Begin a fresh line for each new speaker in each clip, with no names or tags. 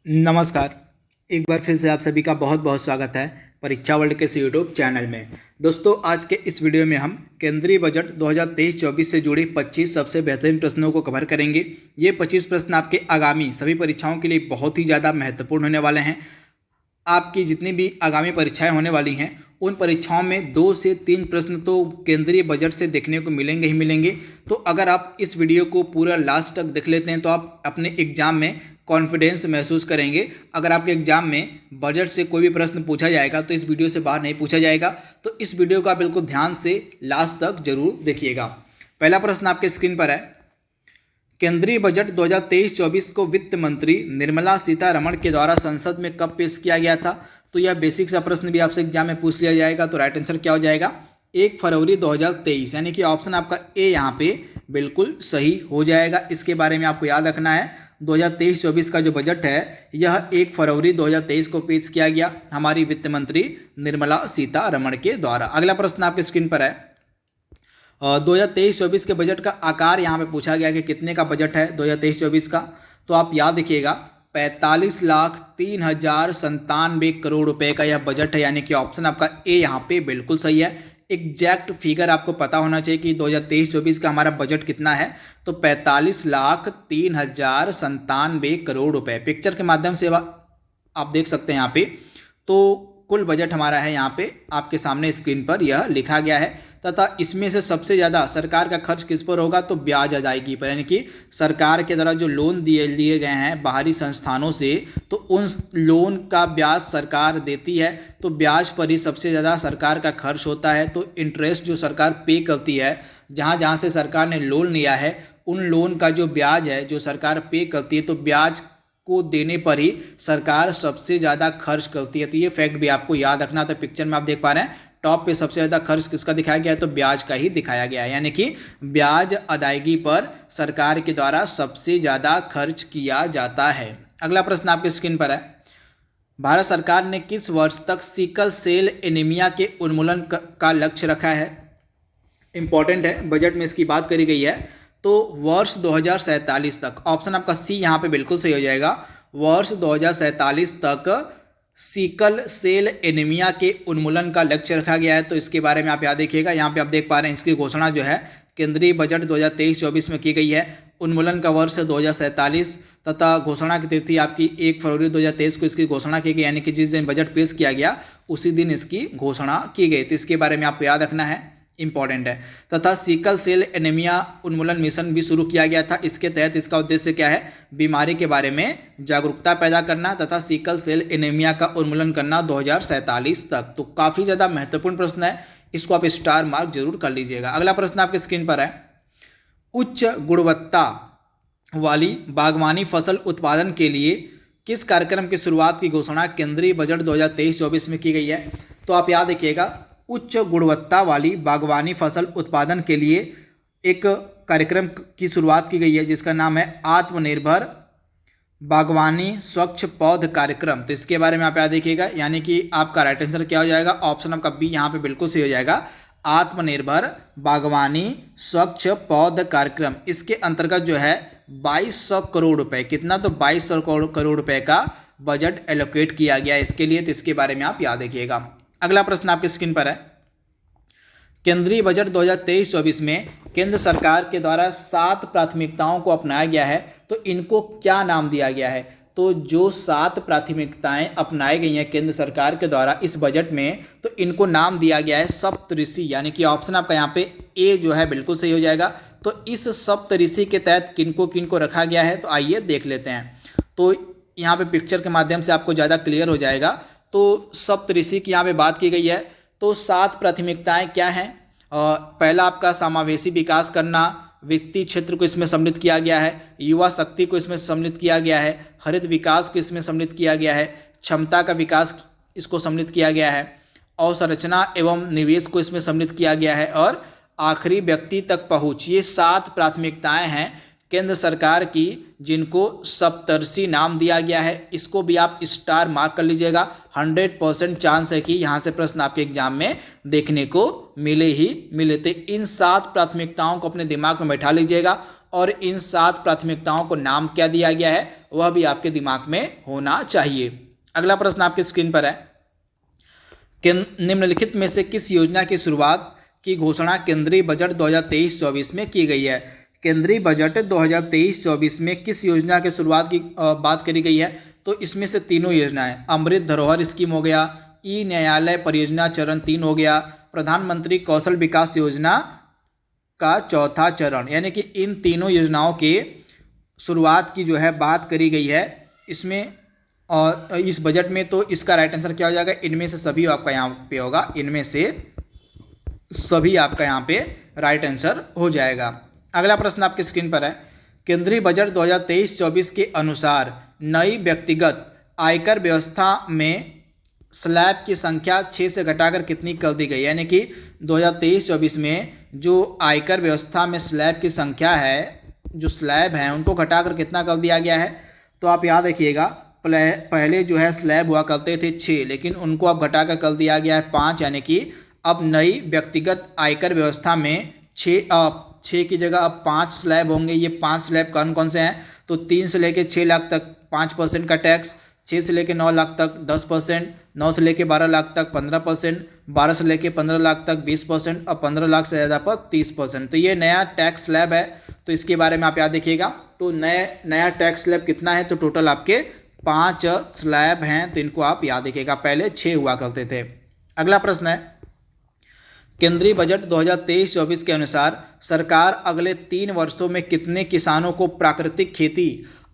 नमस्कार। एक बार फिर से आप सभी का बहुत बहुत स्वागत है परीक्षा वर्ल्ड के इस यूट्यूब चैनल में। दोस्तों, आज के इस वीडियो में हम केंद्रीय बजट 2023-24 से जुड़े 25 सबसे बेहतरीन प्रश्नों को कवर करेंगे। ये 25 प्रश्न आपके आगामी सभी परीक्षाओं के लिए बहुत ही ज़्यादा महत्वपूर्ण होने वाले हैं। आपकी जितनी भी आगामी परीक्षाएं होने वाली हैं उन परीक्षाओं में 2 से 3 प्रश्न तो केंद्रीय बजट से देखने को मिलेंगे ही मिलेंगे। तो अगर आप इस वीडियो को पूरा लास्ट तक देख लेते हैं तो आप अपने एग्जाम में कॉन्फिडेंस महसूस करेंगे। अगर आपके एग्जाम में बजट से कोई भी प्रश्न पूछा जाएगा तो इस वीडियो से बाहर नहीं पूछा जाएगा। तो इस वीडियो को आप बिल्कुल ध्यान से लास्ट तक जरूर देखिएगा। पहला प्रश्न आपके स्क्रीन पर है। केंद्रीय बजट 2023-24 को वित्त मंत्री निर्मला सीतारमण के द्वारा संसद में कब पेश किया गया था? तो यह बेसिक सा प्रश्न भी आपसे एग्जाम में पूछ लिया जाएगा। तो राइट आंसर क्या हो जाएगा? 1 फरवरी 2023, यानी कि ऑप्शन आपका ए यहाँ पे बिल्कुल सही हो जाएगा। इसके बारे में आपको याद रखना है 2023-24 का जो बजट है यह 1 फरवरी 2023 को पेश किया गया हमारी वित्त मंत्री निर्मला सीतारमण के द्वारा। अगला प्रश्न आपके स्क्रीन पर है। 2023-24 के बजट का आकार यहाँ पे पूछा गया कि कितने का बजट है 2023-24 का। तो आप याद रखिएगा 45,03,97 करोड़ रुपए का यह बजट है, यानी कि ऑप्शन आपका ए यहाँ पे बिल्कुल सही है। एग्जैक्ट फिगर आपको पता होना चाहिए कि 2023-24 का हमारा बजट कितना है। तो 45,03,97 करोड़ रुपए पिक्चर के माध्यम से आप देख सकते हैं यहाँ पे। तो कुल बजट हमारा है यहाँ पे आपके सामने स्क्रीन पर यह लिखा गया है तथा इसमें से सबसे ज़्यादा सरकार का खर्च किस पर होगा? तो ब्याज अदायगी पर, यानी कि सरकार के द्वारा जो लोन लिए गए हैं बाहरी संस्थानों से तो उन लोन का ब्याज सरकार देती है। तो ब्याज पर ही सबसे ज़्यादा सरकार का खर्च होता है। तो इंटरेस्ट जो सरकार पे करती है, जहाँ जहाँ से सरकार ने लोन लिया है उन लोन का जो ब्याज है जो सरकार पे करती है, तो ब्याज को देने पर ही सरकार सबसे ज़्यादा खर्च करती है। तो ये फैक्ट भी आपको याद रखना। तो पिक्चर में आप देख पा रहे हैं टॉप पे सबसे ज़्यादा खर्च किसका दिखाया गया है? तो ब्याज का ही दिखाया गया है, यानी कि ब्याज अदायगी पर सरकार के द्वारा सबसे ज़्यादा खर्च किया जाता है। अगला प्रश्न आपके स्क्रीन पर है। भारत सरकार ने किस वर्ष तक सिकल सेल एनीमिया के उन्मूलन का लक्ष्य रखा है? इंपॉर्टेंट है, बजट में इसकी बात करी गई है। तो वर्ष 2047 तक, ऑप्शन आपका सी यहाँ पे बिल्कुल सही हो जाएगा। वर्ष 2047 तक सिकल सेल एनीमिया के उन्मूलन का लक्ष्य रखा गया है। तो इसके बारे में आप याद देखिएगा। यहाँ पे आप देख पा रहे हैं इसकी घोषणा जो है केंद्रीय बजट 2023-24 में की गई है। उन्मूलन का वर्ष 2047 तथा घोषणा की तिथि आपकी 1 फरवरी 2023 को इसकी घोषणा की गई, यानी कि जिस दिन बजट पेश किया गया उसी दिन इसकी घोषणा की गई। तो इसके बारे में आपको याद रखना है, इंपॉर्टेंट है। तथा सिकल सेल एनीमिया उन्मूलन मिशन भी शुरू किया गया था। इसके तहत इसका उद्देश्य क्या है? बीमारी के बारे में जागरूकता पैदा करना तथा सिकल सेल एनीमिया का उन्मूलन करना 2047 तक। तो काफ़ी ज़्यादा महत्वपूर्ण प्रश्न है, इसको आप स्टार मार्क जरूर कर लीजिएगा। अगला प्रश्न आपके स्क्रीन पर है। उच्च गुणवत्ता वाली बागवानी फसल उत्पादन के लिए किस कार्यक्रम की शुरुआत की घोषणा केंद्रीय बजट 2023-24 में की गई है? तो आप याद रखिएगा उच्च गुणवत्ता वाली बागवानी फसल उत्पादन के लिए एक कार्यक्रम की शुरुआत की गई है जिसका नाम है आत्मनिर्भर बागवानी स्वच्छ पौध कार्यक्रम। तो इसके बारे में आप याद देखिएगा, यानी कि आपका राइट आंसर क्या हो जाएगा? ऑप्शन आपका बी यहाँ पे बिल्कुल सही हो जाएगा। आत्मनिर्भर बागवानी स्वच्छ पौध कार्यक्रम, इसके अंतर्गत जो है 2200 करोड़ रुपए, कितना? तो 2200 करोड़ रुपए का बजट एलोकेट किया गया इसके लिए। तो इसके बारे में आप याद रखिएगा। अगला प्रश्न आपकी स्क्रीन पर है। केंद्रीय बजट 2023-24 में केंद्र सरकार के द्वारा 7 प्राथमिकताओं को अपनाया गया है। तो इनको क्या नाम दिया गया है? तो जो 7 प्राथमिकताएं अपनाई गई हैं केंद्र सरकार के द्वारा इस बजट में, तो इनको नाम दिया गया है सप्तऋषि, यानी कि ऑप्शन आपका यहाँ पे ए जो है बिल्कुल सही हो जाएगा। तो इस सप्तऋषि के तहत किनको किनको रखा गया है? तो आइए देख लेते हैं। तो यहाँ पे पिक्चर के माध्यम से आपको ज़्यादा क्लियर हो जाएगा। तो सप्तऋषि की यहाँ पे बात की गई है। तो 7 प्राथमिकताएं क्या हैं? पहला आपका समावेशी विकास करना, वित्तीय क्षेत्र को इसमें सम्मिलित किया गया है, युवा शक्ति को इसमें सम्मिलित किया गया है, हरित विकास को इसमें सम्मिलित किया गया है, क्षमता का विकास इसको सम्मिलित किया गया है, अवसंरचना एवं निवेश को इसमें सम्मिलित किया गया है और आखिरी व्यक्ति तक पहुँच। ये 7 प्राथमिकताएँ हैं केंद्र सरकार की जिनको सप्तऋषि नाम दिया गया है। इसको भी आप स्टार मार्क कर लीजिएगा। 100% चांस है कि यहाँ से प्रश्न आपके एग्जाम में देखने को मिले ही मिले। तो इन 7 प्राथमिकताओं को अपने दिमाग में बैठा लीजिएगा और इन 7 प्राथमिकताओं को नाम क्या दिया गया है वह भी आपके दिमाग में होना चाहिए। अगला प्रश्न आपकी स्क्रीन पर है, निम्नलिखित में से किस योजना की शुरुआत की घोषणा केंद्रीय बजट 2023-24 में की गई है? केंद्रीय बजट 2023-24 में किस योजना की शुरुआत की बात करी गई है? तो इसमें से तीनों योजनाएं, अमृत धरोहर स्कीम हो गया, ई न्यायालय परियोजना चरण 3 हो गया, प्रधानमंत्री कौशल विकास योजना का चौथा चरण, यानी कि इन तीनों योजनाओं के शुरुआत की जो है बात करी गई है इसमें और इस बजट में। तो इसका राइट आंसर क्या हो जाएगा? इनमें से सभी आपका यहाँ पे होगा, इनमें से सभी आपका यहाँ पे राइट आंसर हो जाएगा। अगला प्रश्न आपकी स्क्रीन पर है, केंद्रीय बजट 2023-24 के अनुसार नई व्यक्तिगत आयकर व्यवस्था में स्लैब की संख्या 6 से घटाकर कितनी कर दी गई? यानी कि 2023-24 में जो आयकर व्यवस्था में स्लैब की संख्या है, जो स्लैब हैं उनको घटाकर कितना कर दिया गया है? तो आप याद रखिएगा, पहले जो है स्लैब हुआ करते थे 6, लेकिन उनको अब घटाकर कर दिया गया है 5, यानी कि अब नई व्यक्तिगत आयकर व्यवस्था में 6 की जगह अब 5 स्लैब होंगे। ये 5 स्लैब कौन कौन से हैं? तो 3 से लेकर 6 लाख तक 5% का टैक्स, 6 से लेकर 9 लाख तक 10%, 9 से लेकर 12 लाख तक 15%, 12 से लेकर 15 लाख तक 20% और 15 लाख से ज़्यादा पर 30%। तो ये नया टैक्स स्लैब है, तो इसके बारे में आप याद रखिएगा। तो नया टैक्स स्लैब कितना है? तो टोटल आपके 5 स्लैब हैं, तो इनको आप याद रखिएगा, पहले 6 हुआ करते थे। अगला प्रश्न है, केंद्रीय बजट 2023-24 के अनुसार सरकार अगले 3 वर्षों में कितने किसानों को प्राकृतिक खेती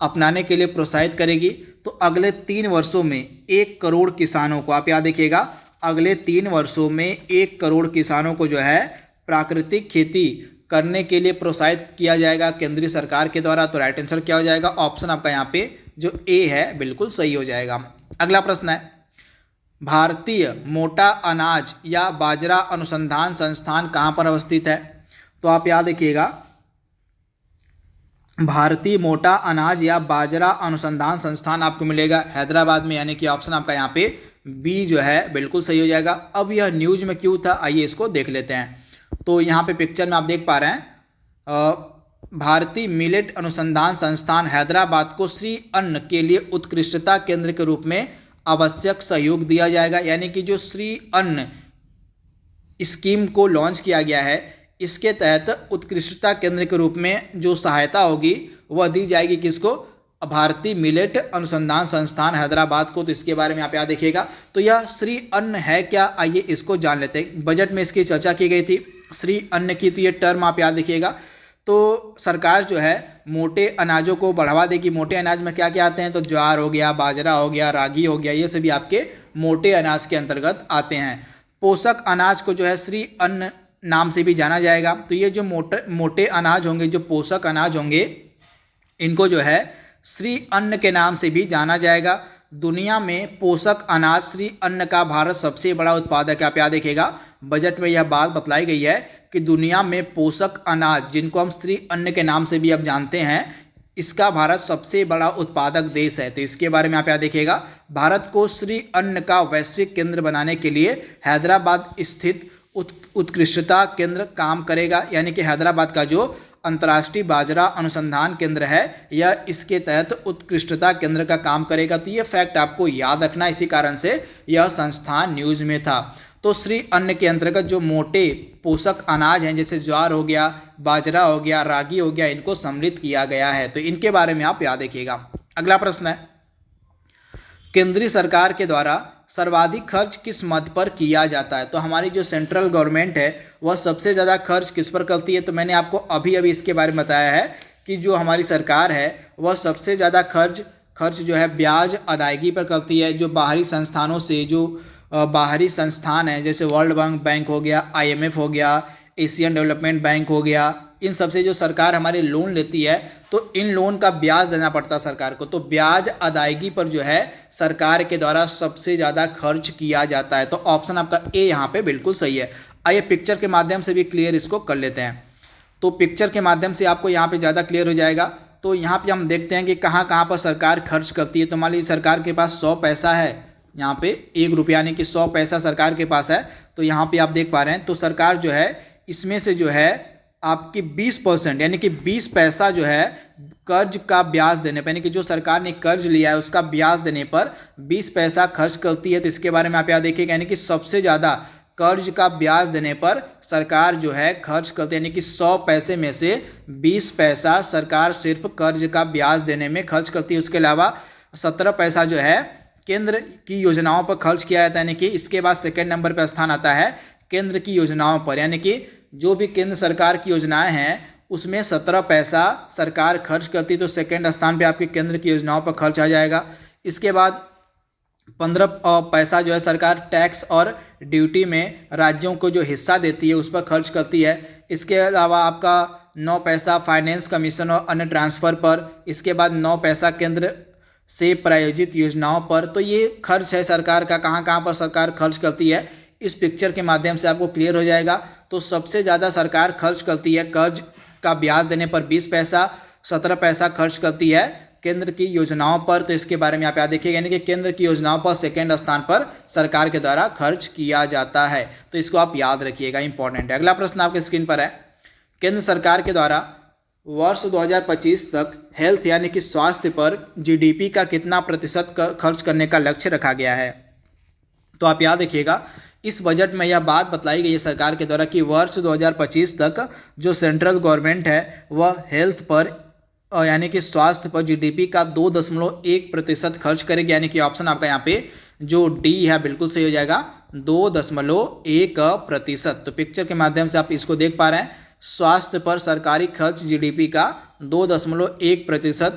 अपनाने के लिए प्रोत्साहित करेगी? तो अगले 3 वर्षों में 1 करोड़ किसानों को, आप याद रखिएगा, अगले 3 वर्षों में 1 करोड़ किसानों को जो है प्राकृतिक खेती करने के लिए प्रोत्साहित किया जाएगा केंद्रीय सरकार के द्वारा। तो राइट आंसर क्या हो जाएगा? ऑप्शन आपका यहाँ पे जो ए है बिल्कुल सही हो जाएगा। अगला प्रश्न है, भारतीय मोटा अनाज या बाजरा अनुसंधान संस्थान कहाँ पर अवस्थित है? तो आप याद रखिएगा, भारतीय मोटा अनाज या बाजरा अनुसंधान संस्थान आपको मिलेगा हैदराबाद में, यानी कि ऑप्शन आपका यहाँ पे बी जो है बिल्कुल सही हो जाएगा। अब यह न्यूज में क्यों था, आइए इसको देख लेते हैं। तो यहाँ पे पिक्चर में आप देख पा रहे हैं, भारतीय मिलेट अनुसंधान संस्थान हैदराबाद को श्री अन्न के लिए उत्कृष्टता केंद्र के रूप में आवश्यक सहयोग दिया जाएगा। यानी कि जो श्री अन्न स्कीम को लॉन्च किया गया है, इसके तहत उत्कृष्टता केंद्र के रूप में जो सहायता होगी वह दी जाएगी किसको? भारतीय मिलेट अनुसंधान संस्थान हैदराबाद को। तो इसके बारे में आप याद देखिएगा। तो यह श्री अन्न है क्या, आइए इसको जान लेते हैं। बजट में इसकी चर्चा की गई थी श्री अन्न की, तो ये टर्म आप याद देखिएगा। तो सरकार जो है मोटे अनाजों को बढ़ावा देगी। मोटे अनाज में क्या क्या आते हैं? तो ज्वार हो गया, बाजरा हो गया, रागी हो गया, ये सभी आपके मोटे अनाज के अंतर्गत आते हैं। पोषक अनाज को जो है श्री अन्न नाम से भी जाना जाएगा। तो ये जो मोटे अनाज होंगे, जो पोषक अनाज होंगे, इनको जो है श्री अन्न के नाम से भी जाना जाएगा। दुनिया में पोषक अनाज श्री अन्न का भारत सबसे बड़ा उत्पादक है। आप याद रखिएगा, बजट में यह बात बतलाई गई है कि दुनिया में पोषक अनाज, जिनको हम श्री अन्न के नाम से भी अब जानते हैं, इसका भारत सबसे बड़ा उत्पादक देश है। तो इसके बारे में आप याद रखिएगा। भारत को श्री अन्न का वैश्विक केंद्र बनाने के लिए हैदराबाद स्थित उत्कृष्टता केंद्र काम करेगा। यानी कि हैदराबाद का जो अंतर्राष्ट्रीय बाजरा अनुसंधान केंद्र है, यह इसके तहत उत्कृष्टता केंद्र का काम करेगा। तो ये फैक्ट आपको याद रखना, इसी कारण से यह संस्थान न्यूज में था। तो श्री अन्न के अंतर्गत जो मोटे पोषक अनाज हैं, जैसे ज्वार हो गया, बाजरा हो गया, रागी हो गया, इनको सम्मिलित किया गया है। तो इनके बारे में आप याद रखिएगा। अगला प्रश्न है, केंद्रीय सरकार के द्वारा सर्वाधिक खर्च किस मद पर किया जाता है? तो हमारी जो सेंट्रल गवर्नमेंट है वह सबसे ज़्यादा खर्च किस पर करती है? तो मैंने आपको अभी इसके बारे में बताया है कि जो हमारी सरकार है वह सबसे ज़्यादा खर्च जो है ब्याज अदायगी पर करती है। जो बाहरी संस्थानों से, जो बाहरी संस्थान है, जैसे वर्ल्ड बैंक हो गया, IMF हो गया, एशियन डेवलपमेंट बैंक हो गया, इन सबसे जो सरकार हमारे लोन लेती है, तो इन लोन का ब्याज देना पड़ता है सरकार को। तो ब्याज अदायगी पर जो है सरकार के द्वारा सबसे ज़्यादा खर्च किया जाता है। तो ऑप्शन आपका ए यहाँ पे बिल्कुल सही है। आइए पिक्चर के माध्यम से भी क्लियर इसको कर लेते हैं। तो पिक्चर के माध्यम से आपको यहाँ पे ज़्यादा क्लियर हो जाएगा। तो यहाँ पे हम देखते हैं कि कहाँ कहाँ पर सरकार खर्च करती है। तो मान लीजिए सरकार के पास 100 पैसा है, यहाँ पे 1 रुपया यानी कि 100 पैसा सरकार के पास है। तो यहाँ पे आप देख पा रहे हैं, तो सरकार जो है इसमें से जो है आपकी 20% यानी कि 20 पैसा जो है कर्ज का ब्याज देने पर, यानी कि जो सरकार ने कर्ज लिया है उसका ब्याज देने पर 20 पैसा खर्च करती है। तो इसके बारे में आप यहाँ देखिएगा, यानी कि सबसे ज़्यादा कर्ज का ब्याज देने पर सरकार जो है खर्च करती है, यानी कि 100 पैसे में से 20 पैसा सरकार सिर्फ कर्ज का ब्याज देने में खर्च करती है। उसके अलावा 17 पैसा जो है केंद्र की योजनाओं पर खर्च किया जाता है, यानी कि इसके बाद सेकंड नंबर पर स्थान आता है केंद्र की योजनाओं पर, यानी कि जो भी केंद्र सरकार की योजनाएं हैं उसमें 17 पैसा सरकार खर्च करती है, तो सेकंड स्थान पे आपके केंद्र की योजनाओं पर खर्च आ जाएगा। इसके बाद 15 पैसा जो है सरकार टैक्स और ड्यूटी में राज्यों को जो हिस्सा देती है उस पर खर्च करती है। इसके अलावा आपका 9 पैसा फाइनेंस कमीशन और अन्य ट्रांसफ़र पर। इसके बाद 9 पैसा केंद्र से प्रायोजित योजनाओं पर। तो ये खर्च है सरकार का, कहाँ कहाँ पर सरकार खर्च करती है, इस पिक्चर के माध्यम से आपको क्लियर हो जाएगा। तो सबसे ज़्यादा सरकार खर्च करती है कर्ज का ब्याज देने पर 20 पैसा, 17 पैसा खर्च करती है केंद्र की योजनाओं पर। तो इसके बारे में आप याद देखिएगा, यानी कि केंद्र की योजनाओं पर सेकेंड स्थान पर सरकार के द्वारा खर्च किया जाता है। तो इसको आप याद रखिएगा, इंपॉर्टेंट है। अगला प्रश्न आपके स्क्रीन पर है, केंद्र सरकार के द्वारा वर्ष 2025 तक हेल्थ यानी कि स्वास्थ्य पर जीडीपी का कितना प्रतिशत खर्च करने का लक्ष्य रखा गया है। तो आप याद रखिएगा, इस बजट में यह बात बतलाई गई है सरकार के द्वारा कि वर्ष 2025 तक जो सेंट्रल गवर्नमेंट है वह हेल्थ पर यानी कि स्वास्थ्य पर जीडीपी का 2.1% खर्च करेगी, यानी कि ऑप्शन आपका यहाँ पे जो डी है बिल्कुल सही हो जाएगा, 2.1%। तो पिक्चर के माध्यम से आप इसको देख पा रहे हैं, स्वास्थ्य पर सरकारी खर्च जीडीपी का 2.1%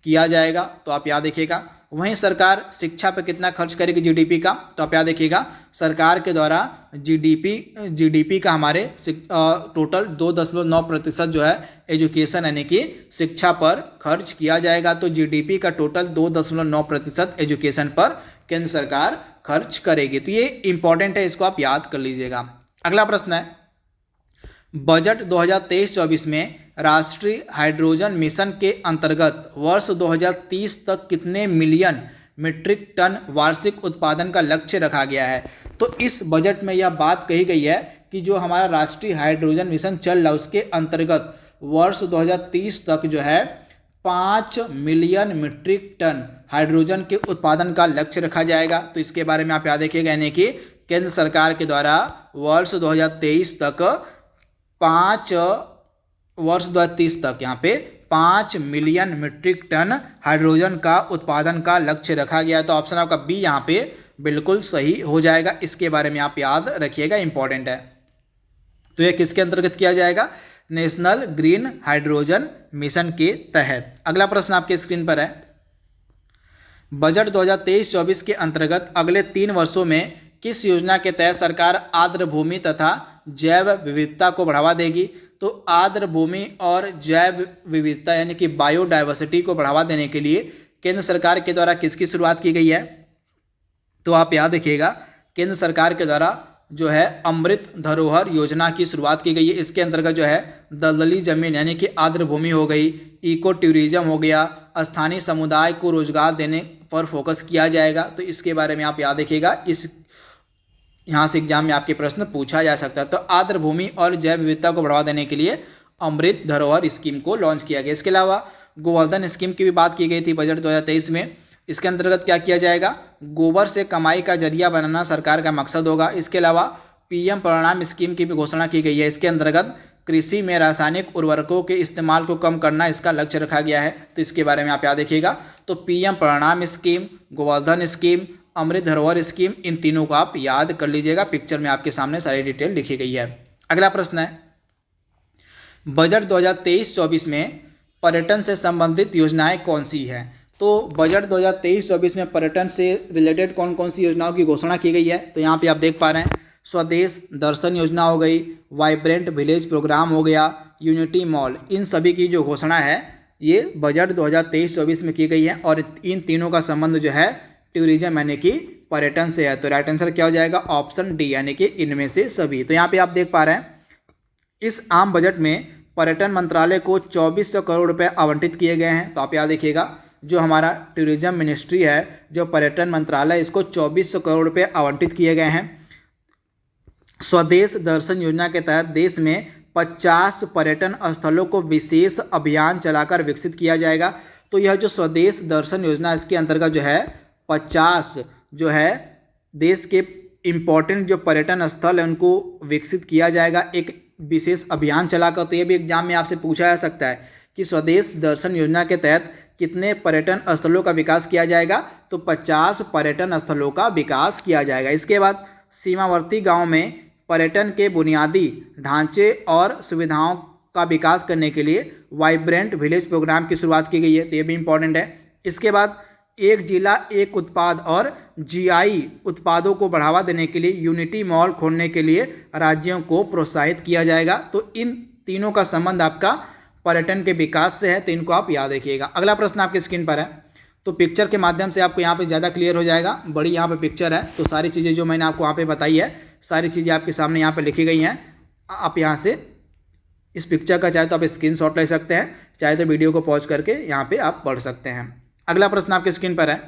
किया जाएगा। तो आप याद रखिएगा। वहीं सरकार शिक्षा पर कितना खर्च करेगी जीडीपी का, तो आप याद रखिएगा, सरकार के द्वारा जीडीपी का हमारे टोटल 2.9% जो है एजुकेशन यानी कि शिक्षा पर खर्च किया जाएगा। तो जीडीपी का टोटल 2.9% एजुकेशन पर केंद्र सरकार खर्च करेगी। तो ये इंपॉर्टेंट है, इसको आप याद कर लीजिएगा। अगला प्रश्न है, बजट 2023-24 में राष्ट्रीय हाइड्रोजन मिशन के अंतर्गत वर्ष 2030 तक कितने मिलियन मीट्रिक टन वार्षिक उत्पादन का लक्ष्य रखा गया है। तो इस बजट में यह बात कही गई है कि जो हमारा राष्ट्रीय हाइड्रोजन मिशन चल रहा है उसके अंतर्गत वर्ष 2030 तक जो है 5 मिलियन मीट्रिक टन हाइड्रोजन के उत्पादन का लक्ष्य रखा जाएगा। तो इसके बारे में आप याद रखिएगा, यानी कि केंद्र सरकार के द्वारा वर्ष 2023 तक 2030 यहाँ पे 5 मिलियन मीट्रिक टन हाइड्रोजन का उत्पादन का लक्ष्य रखा गया है। तो ऑप्शन आपका बी यहाँ पे बिल्कुल सही हो जाएगा। इसके बारे में आप याद रखिएगा, इंपॉर्टेंट है। तो ये किसके अंतर्गत किया जाएगा, नेशनल ग्रीन हाइड्रोजन मिशन के तहत। अगला प्रश्न आपके स्क्रीन पर है, बजट 2023-24 के अंतर्गत अगले 3 वर्षों में किस योजना के तहत सरकार आर्द्र भूमि तथा जैव विविधता को बढ़ावा देगी। तो आर्द्र भूमि और जैव विविधता यानी कि बायोडाइवर्सिटी को बढ़ावा देने के लिए केंद्र सरकार के द्वारा किसकी शुरुआत की गई है। तो आप याद रखिएगा, केंद्र सरकार के द्वारा जो है अमृत धरोहर योजना की शुरुआत की गई है। इसके अंतर्गत जो है दलदली जमीन यानी कि आर्द्र भूमि हो गई, इको टूरिज्म हो गया, स्थानीय समुदाय को रोजगार देने पर फोकस किया जाएगा। तो इसके बारे में आप याद रखिएगा, इस यहाँ से एग्जाम में आपके प्रश्न पूछा जा सकता है। तो आर्द्र भूमि और जैव विविधता को बढ़ावा देने के लिए अमृत धरोहर स्कीम को लॉन्च किया गया। इसके अलावा गोवर्धन स्कीम की भी बात की गई थी बजट 2023 में। इसके अंतर्गत क्या किया जाएगा, गोबर से कमाई का जरिया बनाना सरकार का मकसद होगा। इसके अलावा पीएम परिणाम स्कीम की भी घोषणा की गई है। इसके अंतर्गत कृषि में रासायनिक उर्वरकों के इस्तेमाल को कम करना इसका लक्ष्य रखा गया है। तो इसके बारे में आप याद रखिएगा। तो पीएम परिणाम स्कीम, गोवर्धन स्कीम, अमृत धरोहर स्कीम, इन तीनों को आप याद कर लीजिएगा। पिक्चर में आपके सामने सारी डिटेल लिखी गई है। अगला प्रश्न है, बजट 2023-24 में पर्यटन से संबंधित योजनाएं कौन सी हैं। तो बजट 2023-24 में पर्यटन से रिलेटेड कौन कौन सी योजनाओं की घोषणा की गई है। तो यहाँ पे आप देख पा रहे हैं, स्वदेश दर्शन योजना हो गई, वाइब्रेंट विलेज प्रोग्राम हो गया, यूनिटी मॉल, इन सभी की जो घोषणा है ये बजट 2023-24 में की गई है। और इन तीनों का संबंध जो है टूरिज्म यानी कि पर्यटन से है। तो राइट आंसर क्या हो जाएगा, ऑप्शन डी यानी कि इनमें से सभी। तो यहाँ पे आप देख पा रहे हैं, इस आम बजट में पर्यटन मंत्रालय को 2400 करोड़ रुपए आवंटित किए गए हैं। तो आप याद देखिएगा, जो हमारा टूरिज्म मिनिस्ट्री है, जो पर्यटन मंत्रालय, इसको 2400 करोड़ रुपए आवंटित किए गए हैं। स्वदेश दर्शन योजना के तहत देश में 50 पर्यटन स्थलों को विशेष अभियान चलाकर विकसित किया जाएगा। तो यह जो स्वदेश दर्शन योजना, इसके अंतर्गत जो है 50 जो है देश के इम्पोर्टेंट जो पर्यटन स्थल है उनको विकसित किया जाएगा एक विशेष अभियान चलाकर। तो ये भी एग्जाम में आपसे पूछा जा सकता है कि स्वदेश दर्शन योजना के तहत कितने पर्यटन स्थलों का विकास किया जाएगा, तो 50 पर्यटन स्थलों का विकास किया जाएगा। इसके बाद सीमावर्ती गांव में पर्यटन के बुनियादी ढांचे और सुविधाओं का विकास करने के लिए वाइब्रेंट विलेज प्रोग्राम की शुरुआत की गई है। तो ये भी इम्पोर्टेंट है। इसके बाद एक जिला एक उत्पाद और जीआई उत्पादों को बढ़ावा देने के लिए यूनिटी मॉल खोलने के लिए राज्यों को प्रोत्साहित किया जाएगा। तो इन तीनों का संबंध आपका पर्यटन के विकास से है, तो इनको आप याद रखिएगा। अगला प्रश्न आपकी स्क्रीन पर है, तो पिक्चर के माध्यम से आपको यहाँ पे ज़्यादा क्लियर हो जाएगा। बड़ी यहाँ पे पिक्चर है, तो सारी चीज़ें जो मैंने आपको वहाँ पे बताई है सारी चीज़ें आपके सामने यहाँ पे लिखी गई हैं। आप यहाँ से इस पिक्चर का चाहे तो आप स्क्रीनशॉट ले सकते हैं, चाहे तो वीडियो को पॉज करके यहाँ पे आप पढ़ सकते हैं। अगला प्रश्न आपके स्क्रीन पर है,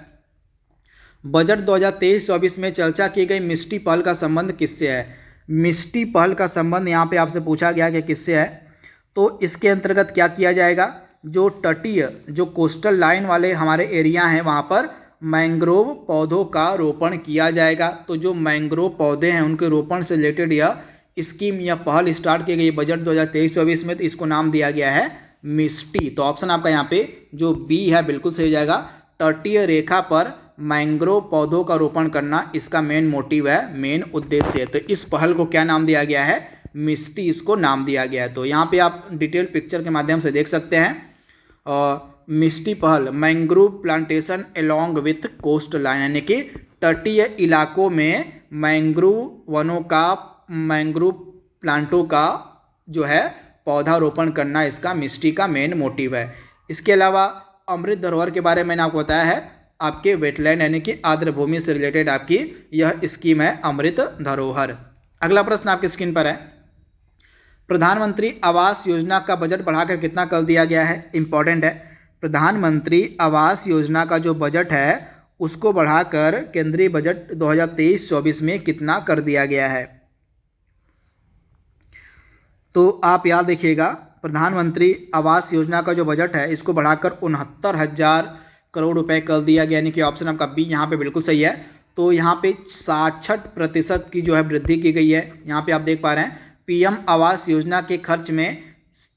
बजट 2023-24 में चर्चा की गई मिष्टी पहल का संबंध किससे है? मिष्टी पहल का संबंध यहाँ पे आपसे पूछा गया कि किससे है। तो इसके अंतर्गत क्या किया जाएगा, जो तटीय जो कोस्टल लाइन वाले हमारे एरिया हैं वहाँ पर मैंग्रोव पौधों का रोपण किया जाएगा। तो जो मैंग्रोव पौधे हैं उनके रोपण से रिलेटेड यह स्कीम या पहल स्टार्ट की गई बजट 2023-24 में। तो इसको नाम दिया गया है मिष्टी। तो ऑप्शन आपका यहाँ पे जो बी है बिल्कुल सही हो जाएगा। तटीय रेखा पर मैंग्रोव पौधों का रोपण करना इसका मेन मोटिव है, मेन उद्देश्य है। तो इस पहल को क्या नाम दिया गया है? मिष्टी इसको नाम दिया गया है। तो यहाँ पे आप डिटेल पिक्चर के माध्यम से देख सकते हैं। मिष्टी पहल mangrove plantation along with coast line, यानी कि तटीय इलाकों में मैंग्रोव वनों का मैंग्रोव प्लांटों का जो है पौधारोपण करना इसका मिष्टी का मेन मोटिव है। इसके अलावा अमृत धरोहर के बारे में मैंने आपको बताया है, आपके वेटलैंड यानी कि आर्द्र भूमि से रिलेटेड आपकी यह स्कीम है अमृत धरोहर। अगला प्रश्न आपकी स्क्रीन पर है, प्रधानमंत्री आवास योजना का बजट बढ़ाकर कितना कर दिया गया है? इंपॉर्टेंट है। प्रधानमंत्री आवास योजना का जो बजट है उसको बढ़ाकर केंद्रीय बजट 2023-24 में कितना कर दिया गया है? तो आप याद रखिएगा, प्रधानमंत्री आवास योजना का जो बजट है इसको बढ़ाकर 69,000 करोड़ रुपए कर दिया गया, यानी कि ऑप्शन आपका बी यहाँ पे बिल्कुल सही है। तो यहाँ पे 66% की जो है वृद्धि की गई है। यहाँ पे आप देख पा रहे हैं पीएम आवास योजना के खर्च में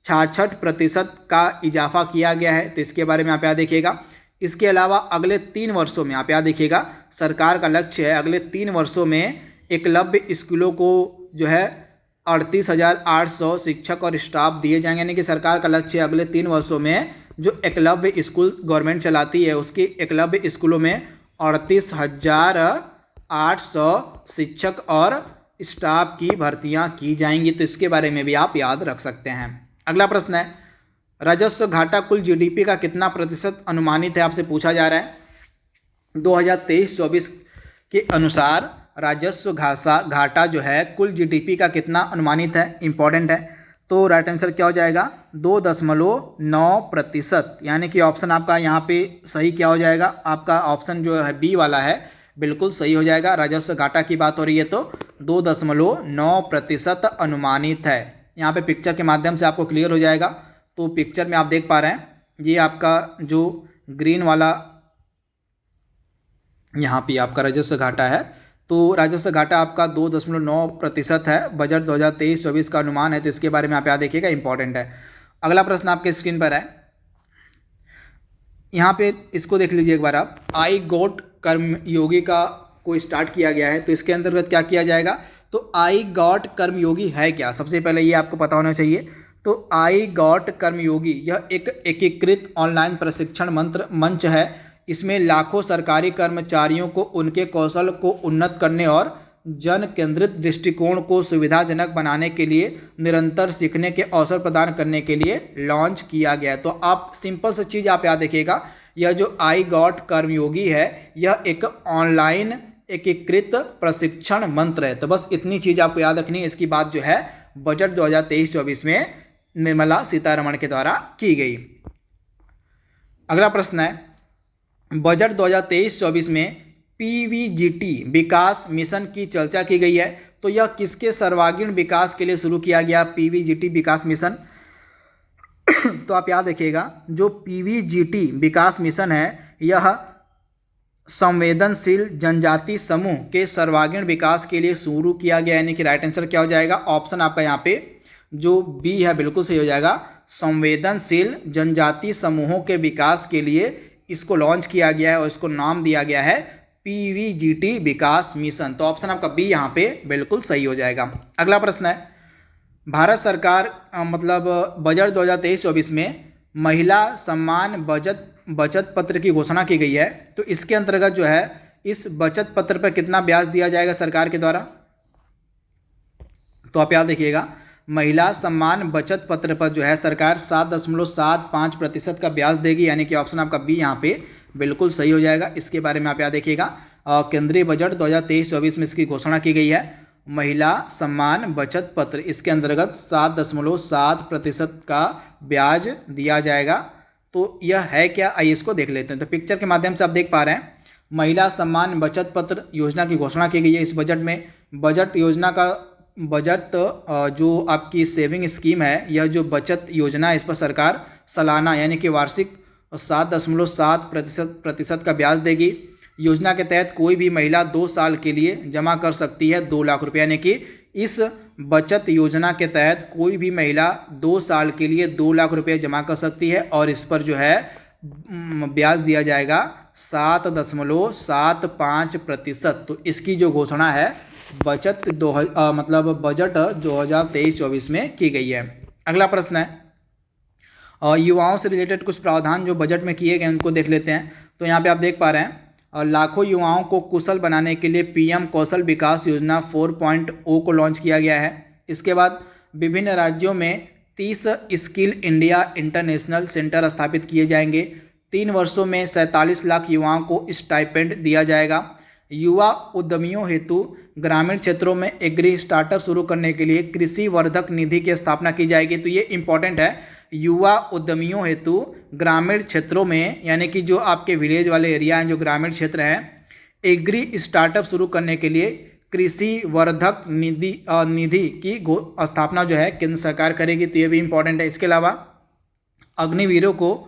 66% का इजाफा किया गया है। तो इसके बारे में आप याद देखिएगा। इसके अलावा अगले 3 वर्षों में आप याद देखिएगा, सरकार का लक्ष्य है अगले 3 वर्षों में एकलव्य स्कूलों को जो है 38,800 शिक्षक और स्टाफ दिए जाएंगे, यानी कि सरकार का लक्ष्य है अगले 3 वर्षों में जो एकलव्य स्कूल गवर्नमेंट चलाती है उसकी एकलव्य स्कूलों में 38,800 शिक्षक और स्टाफ की भर्तियां की जाएंगी। तो इसके बारे में भी आप याद रख सकते हैं। अगला प्रश्न है, राजस्व घाटा कुल जीडीपी का कितना प्रतिशत अनुमानित है? आपसे पूछा जा रहा है। 2023-24 के अनुसार राजस्व घाटा जो है कुल जीडीपी का कितना अनुमानित है? इंपॉर्टेंट है। तो राइट आंसर क्या हो जाएगा? 2.9%, यानी कि ऑप्शन आपका यहाँ पे सही क्या हो जाएगा? आपका ऑप्शन जो है बी वाला है बिल्कुल सही हो जाएगा। राजस्व घाटा की बात हो रही है तो 2.9% अनुमानित है। यहाँ पे पिक्चर के माध्यम से आपको क्लियर हो जाएगा। तो पिक्चर में आप देख पा रहे हैं ये आपका जो ग्रीन वाला यहाँ पे आपका राजस्व घाटा है। तो राजस्व घाटा आपका 2.9% है। बजट 2023-24 का अनुमान है। तो इसके बारे में आप याद देखिएगा, इंपॉर्टेंट है। अगला प्रश्न आपके स्क्रीन पर है, यहाँ पे इसको देख लीजिए एक बार आप। आई गॉट कर्मयोगी का को स्टार्ट किया गया है। तो इसके अंतर्गत क्या किया जाएगा? तो आई गॉट कर्मयोगी है क्या? सबसे पहले ये आपको पता होना चाहिए। तो आई गॉट कर्मयोगी यह एक एकीकृत ऑनलाइन प्रशिक्षण मंच है। इसमें लाखों सरकारी कर्मचारियों को उनके कौशल को उन्नत करने और जन केंद्रित दृष्टिकोण को सुविधाजनक बनाने के लिए निरंतर सीखने के अवसर प्रदान करने के लिए लॉन्च किया गया है। तो आप सिंपल सी चीज़ आप याद देखिएगा, यह जो आई गॉट कर्मयोगी है यह एक ऑनलाइन एकीकृत प्रशिक्षण मंत्र है। तो बस इतनी चीज़ आपको याद रखनी है। इसकी बात जो है बजट 2023-24 में निर्मला सीतारमण के द्वारा की गई। अगला प्रश्न है, बजट 2023-24 में पीवीजीटी विकास मिशन की चर्चा की गई है। तो यह किसके सर्वांगीण विकास के लिए शुरू किया गया पीवीजीटी विकास मिशन? तो आप याद रखिएगा, जो पीवीजीटी विकास मिशन है यह संवेदनशील जनजाति समूह के सर्वांगीण विकास के लिए शुरू किया गया, यानी कि राइट आंसर क्या हो जाएगा? ऑप्शन आपका यहाँ पे जो बी है बिल्कुल सही हो जाएगा। संवेदनशील जनजाति समूहों के विकास के लिए इसको लॉन्च किया गया है और इसको नाम दिया गया है पीवीजीटी विकास मिशन। तो ऑप्शन आपका बी यहाँ पे बिल्कुल सही हो जाएगा। अगला प्रश्न है, भारत सरकार मतलब बजट 2023-24 में महिला सम्मान बचत पत्र की घोषणा की गई है। तो इसके अंतर्गत जो है इस बचत पत्र पर कितना ब्याज दिया जाएगा सरकार के द्वारा? तो आप याद रखिएगा, महिला सम्मान बचत पत्र पर जो है सरकार 7.75% का ब्याज देगी, यानी कि ऑप्शन आपका बी यहाँ पे बिल्कुल सही हो जाएगा। इसके बारे में आप याद रखिएगा, केंद्रीय बजट 2023-24 में इसकी घोषणा की गई है। महिला सम्मान बचत पत्र, इसके अंतर्गत 7.7% का ब्याज दिया जाएगा। तो यह है क्या, आइए इसको देख लेते हैं। तो पिक्चर के माध्यम से आप देख पा रहे हैं, महिला सम्मान बचत पत्र योजना की घोषणा की गई है इस बजट में। बजट योजना का बजट जो आपकी सेविंग स्कीम है, यह जो बचत योजना है इस पर सरकार सालाना यानी कि वार्षिक 7.7% का ब्याज देगी। योजना के तहत कोई भी महिला 2 साल के लिए जमा कर सकती है 2 लाख रुपये, यानी कि इस बचत योजना के तहत कोई भी महिला 2 साल के लिए 2 लाख रुपये जमा कर सकती है और इस पर जो है ब्याज दिया जाएगा 7.75%। तो इसकी जो घोषणा है बजट 2023-24 में की गई है। अगला प्रश्न है, युवाओं से रिलेटेड कुछ प्रावधान जो बजट में किए गए उनको देख लेते हैं। तो यहाँ पे आप देख पा रहे हैं, लाखों युवाओं को कुशल बनाने के लिए पीएम कौशल विकास योजना 4.0 को लॉन्च किया गया है। इसके बाद विभिन्न राज्यों में 30 स्किल इंडिया इंटरनेशनल सेंटर स्थापित किए जाएंगे। 3 वर्षों में 47 लाख युवाओं को स्टाइपेंड दिया जाएगा। युवा उद्यमियों हेतु ग्रामीण क्षेत्रों में एग्री स्टार्टअप शुरू करने के लिए कृषि वर्धक निधि की स्थापना की जाएगी। तो ये इंपॉर्टेंट है, युवा उद्यमियों हेतु ग्रामीण क्षेत्रों में, यानी कि जो आपके विलेज वाले एरिया हैं, जो ग्रामीण क्षेत्र हैं, एग्री स्टार्टअप शुरू करने के लिए कृषि वर्धक निधि की स्थापना जो है केंद्र सरकार करेगी। तो ये भी इंपॉर्टेंट है। इसके अलावा अग्निवीरों को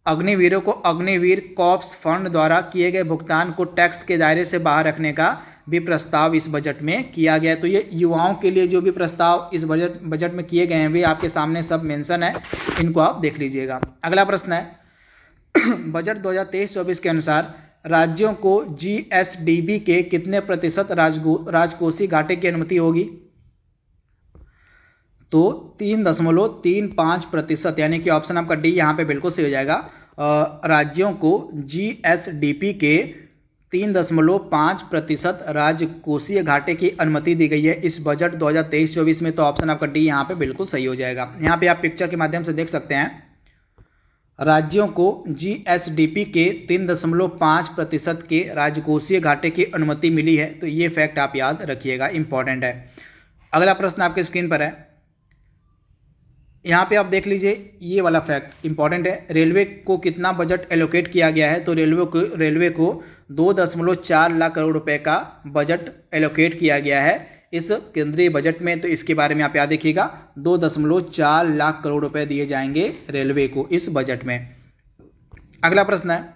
अग्निवीर कॉर्प्स फंड द्वारा किए गए भुगतान को टैक्स के दायरे से बाहर रखने का भी प्रस्ताव इस बजट में किया गया है। तो ये युवाओं के लिए जो भी प्रस्ताव इस बजट में किए गए हैं वे आपके सामने सब मेंशन है, इनको आप देख लीजिएगा। अगला प्रश्न है, बजट 2023-24 के अनुसार राज्यों को जीएसडीपी के कितने प्रतिशत राजकोषीय घाटे की अनुमति होगी? तो 3.35%, यानी कि ऑप्शन आपका डी यहाँ पे बिल्कुल सही हो जाएगा। राज्यों को जीएसडीपी के 3.5% राजकोषीय घाटे की अनुमति दी गई है इस बजट 2023-24 में। तो ऑप्शन आपका डी यहाँ पे बिल्कुल सही हो जाएगा। यहाँ पे आप पिक्चर के माध्यम से देख सकते हैं, राज्यों को जीएसडीपी के 3.5% के राजकोषीय घाटे की अनुमति मिली है। तो ये फैक्ट आप याद रखिएगा, इंपॉर्टेंट है। अगला प्रश्न आपके स्क्रीन पर है, यहाँ पे आप देख लीजिए, ये वाला फैक्ट इंपॉर्टेंट है। रेलवे को कितना बजट एलोकेट किया गया है? तो रेलवे को 2.4 लाख करोड़ रुपए का बजट एलोकेट किया गया है इस केंद्रीय बजट में। तो इसके बारे में आप याद रखिएगा, 2.4 लाख करोड़ रुपए दिए जाएंगे रेलवे को इस बजट में। अगला प्रश्न है,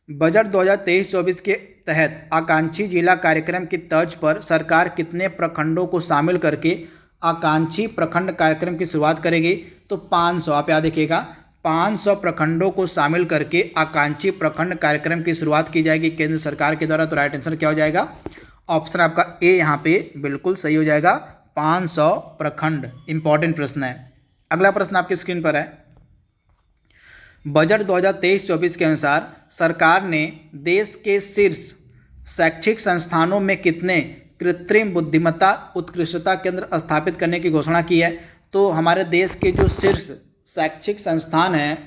बजट 2023-24 के तहत आकांक्षी जिला कार्यक्रम की तर्ज पर सरकार कितने प्रखंडों को शामिल करके आकांक्षी प्रखंड कार्यक्रम की शुरुआत करेगी? तो 500, आप याद रखिएगा, 500 प्रखंडों को शामिल करके आकांक्षी प्रखंड कार्यक्रम की शुरुआत की जाएगी केंद्र सरकार के द्वारा। तो राइट आंसर क्या हो जाएगा? ऑप्शन आपका ए यहाँ पे बिल्कुल सही हो जाएगा, 500 प्रखंड। इंपॉर्टेंट प्रश्न है। अगला प्रश्न आपकी स्क्रीन पर है, बजट 2023-24 के अनुसार सरकार ने देश के शीर्ष शैक्षिक संस्थानों में कितने कृत्रिम बुद्धिमत्ता उत्कृष्टता केंद्र स्थापित करने की घोषणा की है? तो हमारे देश के जो शीर्ष शैक्षिक संस्थान हैं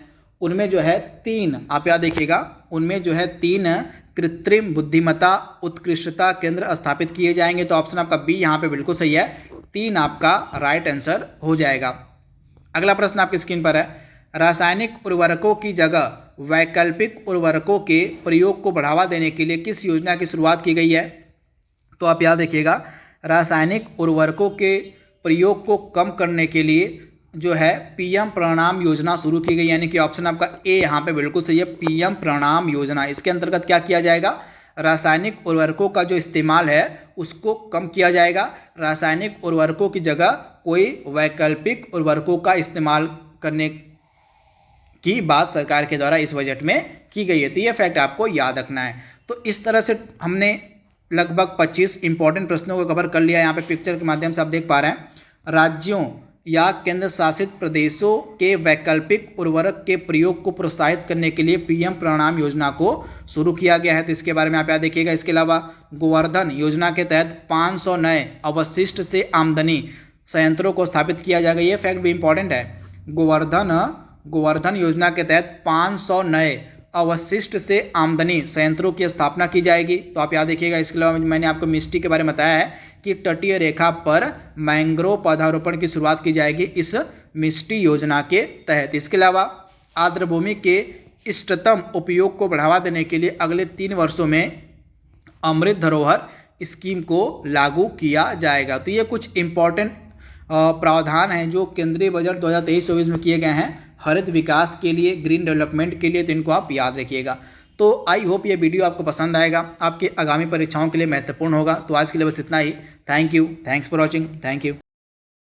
उनमें जो है 3, आप याद देखिएगा, उनमें जो है 3 कृत्रिम बुद्धिमत्ता उत्कृष्टता केंद्र स्थापित किए जाएंगे। तो ऑप्शन आपका बी यहाँ पे बिल्कुल सही है, 3 आपका राइट आंसर हो जाएगा। अगला प्रश्न आपकी स्क्रीन पर है, रासायनिक उर्वरकों की जगह वैकल्पिक उर्वरकों के प्रयोग को बढ़ावा देने के लिए किस योजना की शुरुआत की गई है? तो आप याद रखिएगा, रासायनिक उर्वरकों के प्रयोग को कम करने के लिए जो है पीएम प्रणाम योजना शुरू की गई, यानी कि ऑप्शन आपका ए यहाँ पे बिल्कुल सही है, पीएम प्रणाम योजना। इसके अंतर्गत क्या किया जाएगा, रासायनिक उर्वरकों का जो इस्तेमाल है उसको कम किया जाएगा। रासायनिक उर्वरकों की जगह कोई वैकल्पिक उर्वरकों का इस्तेमाल करने की बात सरकार के द्वारा इस बजट में की गई है। तो ये फैक्ट आपको याद रखना है। तो इस तरह से हमने लगभग 25 इंपॉर्टेंट प्रश्नों को कवर कर लिया। यहाँ पे पिक्चर के माध्यम से आप देख पा रहे हैं राज्यों या केंद्र शासित प्रदेशों के वैकल्पिक उर्वरक के प्रयोग को प्रोत्साहित करने के लिए पीएम प्रणाम योजना को शुरू किया गया है। तो इसके बारे में आप यहाँ देखिएगा। इसके अलावा गोवर्धन योजना के तहत 500 नए अवशिष्ट से आमदनी संयंत्रों को स्थापित किया जाएगा। ये फैक्ट भी इंपॉर्टेंट है। गोवर्धन योजना के तहत 500 नए अवशिष्ट से आमदनी संयंत्रों की स्थापना की जाएगी। तो आप याद देखिएगा। इसके अलावा मैंने आपको मिस्टी के बारे में बताया है कि तटीय रेखा पर मैंग्रोव पौधारोपण की शुरुआत की जाएगी इस मिस्टी योजना के तहत। इसके अलावा आर्द्र भूमि के इष्टतम उपयोग को बढ़ावा देने के लिए अगले 3 वर्षों में अमृत धरोहर स्कीम को लागू किया जाएगा। तो ये कुछ इम्पॉर्टेंट प्रावधान हैं जो केंद्रीय बजट 2023-24 में किए गए हैं हरित विकास के लिए, ग्रीन डेवलपमेंट के लिए। तो इनको आप याद रखिएगा। तो आई होप ये वीडियो आपको पसंद आएगा, आपके आगामी परीक्षाओं के लिए महत्वपूर्ण होगा। तो आज के लिए बस इतना ही। Thank you, thanks for watching, thank you.